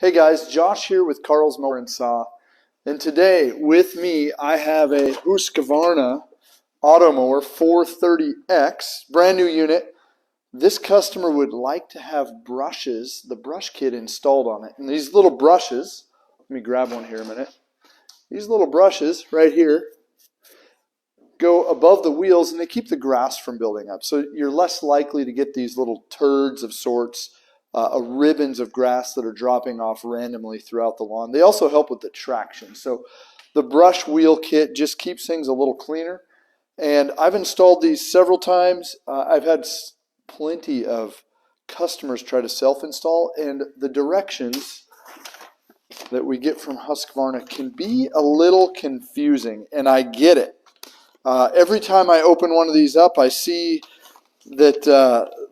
Hey guys, Josh here with Carl's Mower and Saw. And today with me I have a Husqvarna Automower 430X, brand new unit. This customer would like to have brushes, the brush kit installed on it. And these little brushes, let me grab one here a minute. These little brushes right here go above the wheels and they keep the grass from building up. So you're less likely to get these little turds of sorts, ribbons of grass that are dropping off randomly throughout the lawn. They also help with the traction. So the brush wheel kit just keeps things a little cleaner. And I've installed these several times. I've had plenty of customers try to self-install, and the directions that we get from Husqvarna can be a little confusing, and I get it. Every time I open one of these up, I see that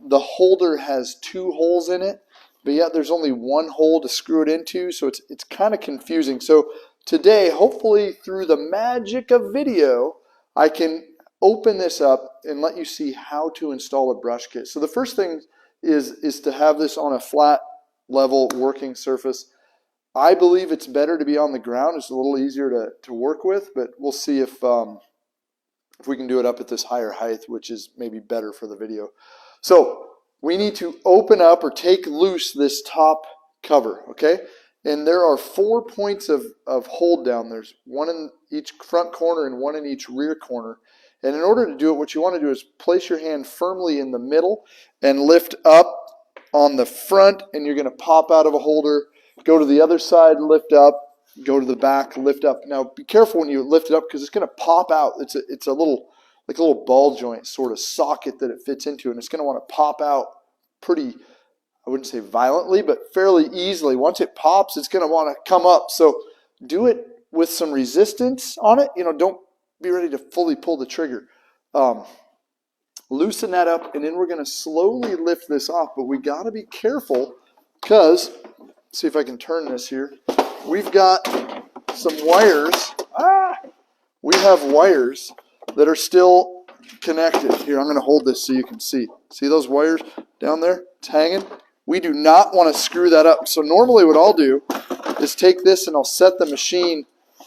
the holder has two holes in it, but yet there's only one hole to screw it into, so it's kind of confusing. So today, hopefully through the magic of video, I can open this up and let you see how to install a brush kit. So the first thing is to have this on a flat, level working surface. I believe it's better to be on the ground. It's a little easier to work with, but we'll see if we can do it up at this higher height, which is maybe better for the video. So we need to open up or take loose this top cover, okay? And there are 4 points of hold down. There's one in each front corner and one in each rear corner. And in order to do it, what you want to do is place your hand firmly in the middle and lift up on the front, and you're going to pop out of a holder, go to the other side, lift up, go to the back, lift up. Now be careful when you lift it up because it's going to pop out. It's a little, like a little ball joint sort of socket that it fits into, and it's going to want to pop out pretty, I wouldn't say violently, but fairly easily. Once it pops, it's going to want to come up. So do it with some resistance on it. You know, don't be ready to fully pull the trigger. Loosen that up, and then we're going to slowly lift this off, but we got to be careful because, see if I can turn this here. We've got some wires. We have wires that are still connected. Here, I'm going to hold this so you can see. See those wires down there? It's hanging. We do not want to screw that up. So normally what I'll do is take this and I'll set the machine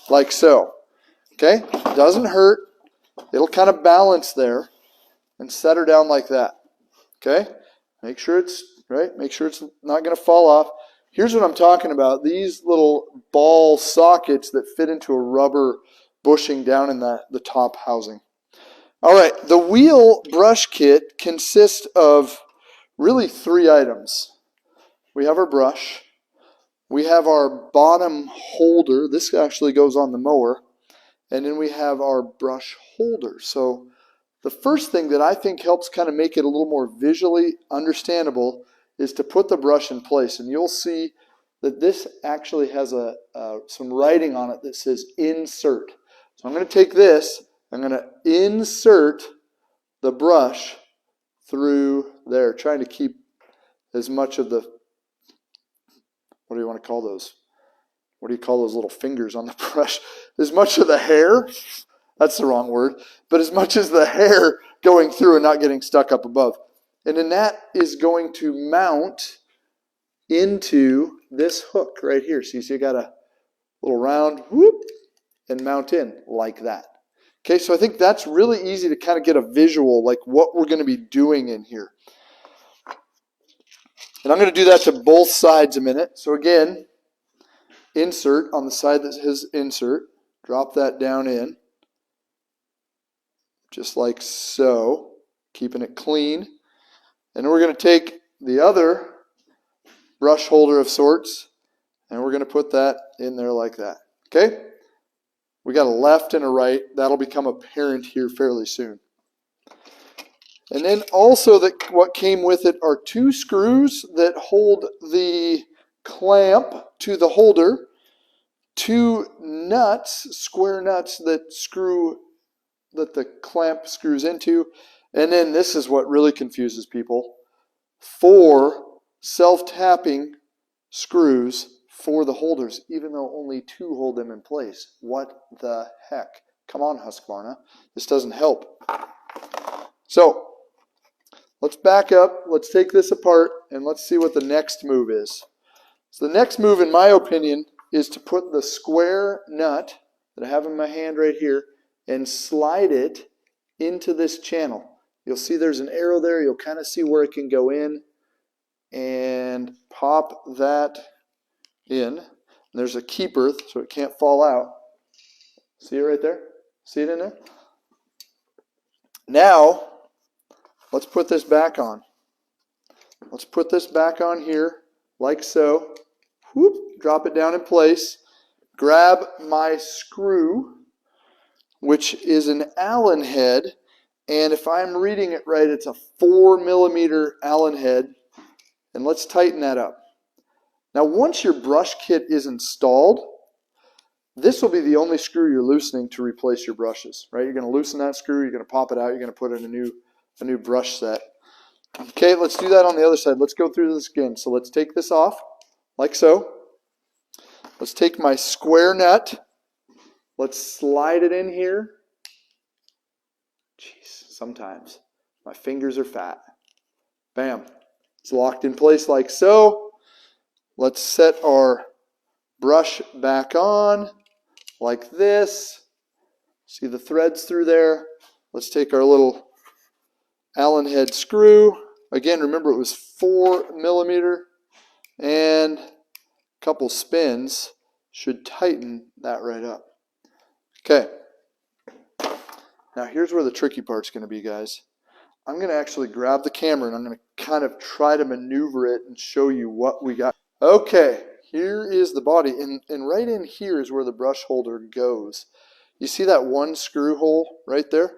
like so. Okay? Doesn't hurt. It'll kind of balance there and set her down like that. Okay? Make sure it's right. Make sure it's not going to fall off. Here's what I'm talking about. These little ball sockets that fit into a rubber bushing down in the top housing. All right, the wheel brush kit consists of really 3 items. We have our brush. We have our bottom holder. This actually goes on the mower. And then we have our brush holder. So the first thing that I think helps kind of make it a little more visually understandable is to put the brush in place. And you'll see that this actually has some writing on it that says insert. So I'm going to take this, I'm going to insert the brush through there, trying to keep as much of the, what do you want to call those? What do you call those little fingers on the brush? As much of the hair, that's the wrong word, but as much as the hair going through and not getting stuck up above. And then that is going to mount into this hook right here. So you see I got a little round whoop and mount in like that. Okay, so I think that's really easy to kind of get a visual like what we're going to be doing in here. And I'm going to do that to both sides a minute. So again, insert on the side that says insert. Drop that down in. Just like so. Keeping it clean. And we're going to take the other brush holder of sorts, and we're going to put that in there like that. Okay? We got a left and a right. That'll become apparent here fairly soon. And then also what came with it are 2 screws that hold the clamp to the holder, 2 nuts, square nuts that the clamp screws into, and then this is what really confuses people, 4 self-tapping screws for the holders, even though only 2 hold them in place. What the heck? Come on, Husqvarna. This doesn't help. So let's back up. Let's take this apart, and let's see what the next move is. So the next move, in my opinion, is to put the square nut that I have in my hand right here and slide it into this channel. You'll see there's an arrow there. You'll kind of see where it can go in, and pop that in. And there's a keeper so it can't fall out. See it right there? See it in there? Now, let's put this back on. Let's put this back on here, like so. Whoop, drop it down in place. Grab my screw, which is an Allen head. And if I'm reading it right, it's a 4mm Allen head. And let's tighten that up. Now, once your brush kit is installed, this will be the only screw you're loosening to replace your brushes, right? You're going to loosen that screw, you're going to pop it out, you're going to put in a new brush set. Okay, let's do that on the other side. Let's go through this again. So let's take this off, like so. Let's take my square nut. Let's slide it in here. Jeez, sometimes my fingers are fat. Bam. It's locked in place like so. Let's set our brush back on like this. See the threads through there? Let's take our little Allen head screw. Again, remember it was 4mm, and a couple spins should tighten that right up. Okay. Now here's where the tricky part's going to be, guys. I'm going to actually grab the camera and I'm going to kind of try to maneuver it and show you what we got. Okay, here is the body, and right in here is where the brush holder goes. You see that one screw hole right there?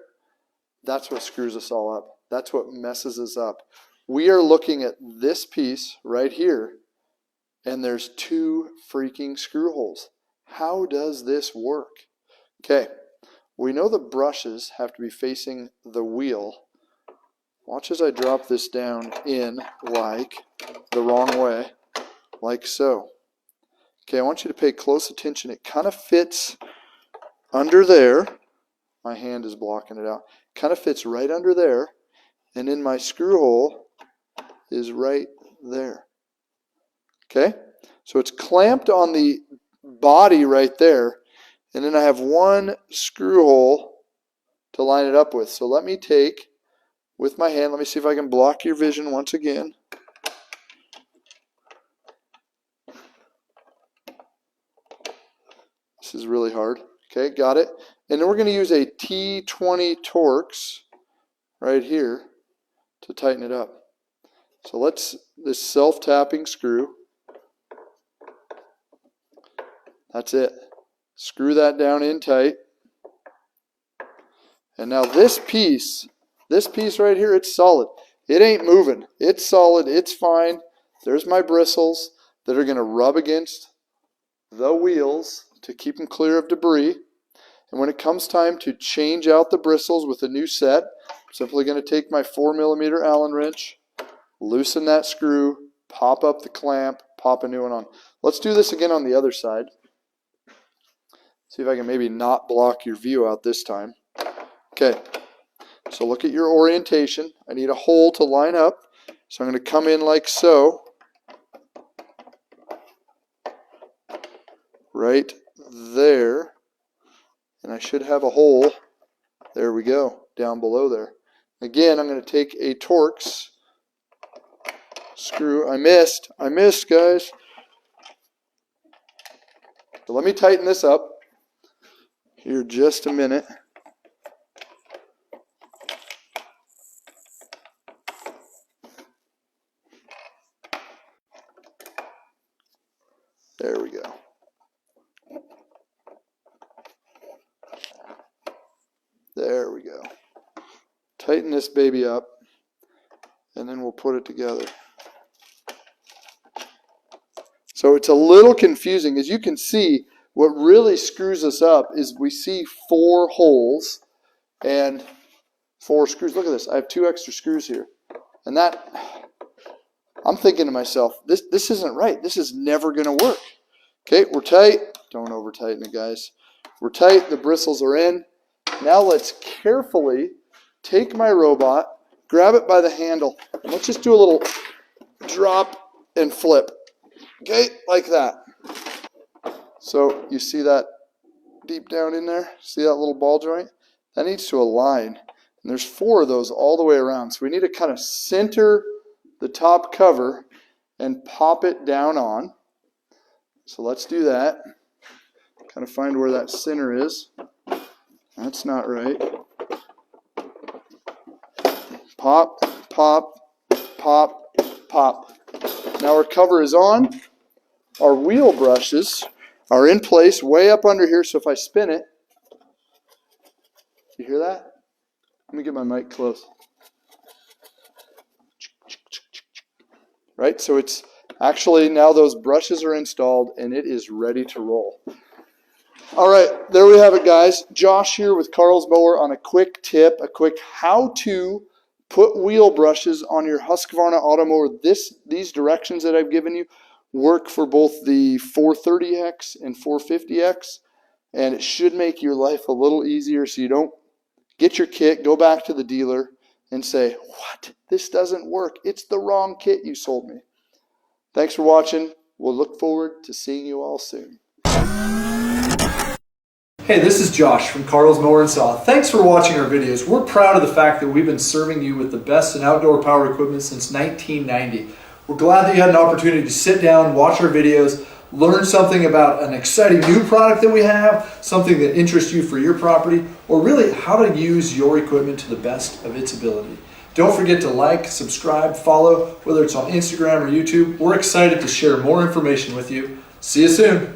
That's what screws us all up. That's what messes us up. We are looking at this piece right here, and there's 2 freaking screw holes. How does this work? Okay, we know the brushes have to be facing the wheel. Watch as I drop this down in like the wrong way, like so. Okay, I want you to pay close attention. It kind of fits under there. My hand is blocking it out. Kind of fits right under there, and then my screw hole is right there. Okay, so it's clamped on the body right there, and then I have 1 screw hole to line it up with. So let me take, with my hand, let me see if I can block your vision once again. This is really hard. Okay, got it. And then we're going to use a T20 Torx right here to tighten it up. So this self-tapping screw, that's it. Screw that down in tight. And now this piece right here, it's solid. It ain't moving. It's solid. It's fine. There's my bristles that are going to rub against the wheels to keep them clear of debris. And when it comes time to change out the bristles with a new set, I'm simply going to take my 4mm Allen wrench, loosen that screw, pop up the clamp, pop a new one on. Let's do this again on the other side. See if I can maybe not block your view out this time. Okay, so look at your orientation. I need a hole to line up. So I'm going to come in like so. Right there. And I should have a hole. There we go, down below there. Again, I'm going to take a Torx screw. I missed, guys. So let me tighten this up here just a minute. There we go. There we go. Tighten this baby up, and then we'll put it together. So it's a little confusing. As you can see, what really screws us up is we see 4 holes and 4 screws. Look at this. I have 2 extra screws here. And that, I'm thinking to myself, this isn't right. This is never going to work. Okay, we're tight. Don't over tighten it, guys. We're tight. The bristles are in. Now let's carefully take my robot, grab it by the handle, and let's just do a little drop and flip. Okay, like that. So you see that deep down in there? See that little ball joint? That needs to align. And there's 4 of those all the way around. So we need to kind of center the top cover and pop it down on. So let's do that. Kind of find where that center is. That's not right. Pop, pop, pop, pop. Now our cover is on. Our wheel brushes are in place way up under here, so if I spin it, you hear that? Let me get my mic close. Right, so it's actually now those brushes are installed and it is ready to roll. All right, there we have it, guys. Josh here with Carl's Mower on a quick tip, a quick how to put wheel brushes on your Husqvarna Automower. These directions that I've given you work for both the 430X and 450X, and it should make your life a little easier so you don't get your kit, go back to the dealer, and say, what? This doesn't work. It's the wrong kit you sold me. Thanks for watching. We'll look forward to seeing you all soon. Hey, this is Josh from Carl's Mower and Saw. Thanks for watching our videos. We're proud of the fact that we've been serving you with the best in outdoor power equipment since 1990. We're glad that you had an opportunity to sit down, watch our videos, learn something about an exciting new product that we have, something that interests you for your property, or really how to use your equipment to the best of its ability. Don't forget to like, subscribe, follow, whether it's on Instagram or YouTube. We're excited to share more information with you. See you soon.